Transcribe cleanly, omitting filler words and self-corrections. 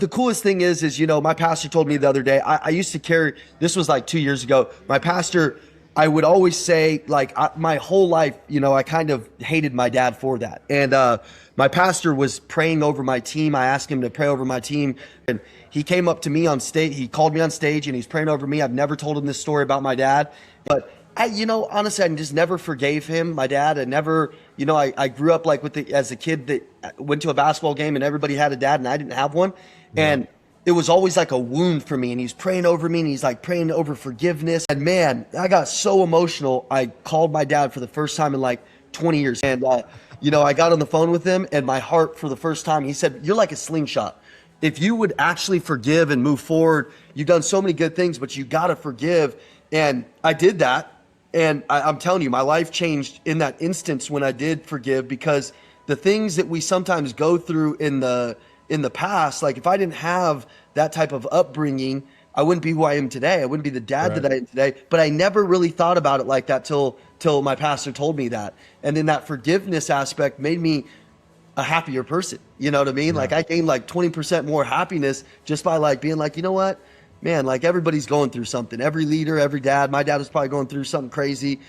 the coolest thing is, my pastor told me the other day, I used to carry, this was like 2 years ago. My pastor, I would always say, like, my whole life, I kind of hated my dad for that. And my pastor was praying over my team. I asked him to pray over my team. And he came up to me on stage. He called me on stage and he's praying over me. I've never told him this story about my dad. But honestly, I just never forgave him, my dad. I never, I grew up like as a kid that went to a basketball game and everybody had a dad and I didn't have one. Yeah. And it was always like a wound for me. And he's praying over me and he's like praying over forgiveness. And man, I got so emotional. I called my dad for the first time in like 20 years. And, I got on the phone with him and my heart for the first time, he said, "You're like a slingshot. If you would actually forgive and move forward, you've done so many good things, but you got to forgive." And I did that. And I'm telling you, my life changed in that instance when I did forgive, because the things that we sometimes go through in the past, like if I didn't have that type of upbringing, I wouldn't be who I am today. I wouldn't be the dad Right. that I am today. But I never really thought about it like that till my pastor told me that. And then that forgiveness aspect made me a happier person. You know what I mean? Yeah. Like I gained like 20% more happiness just by like being like, you know what? Man, like everybody's going through something. Every leader, every dad, my dad was probably going through something crazy.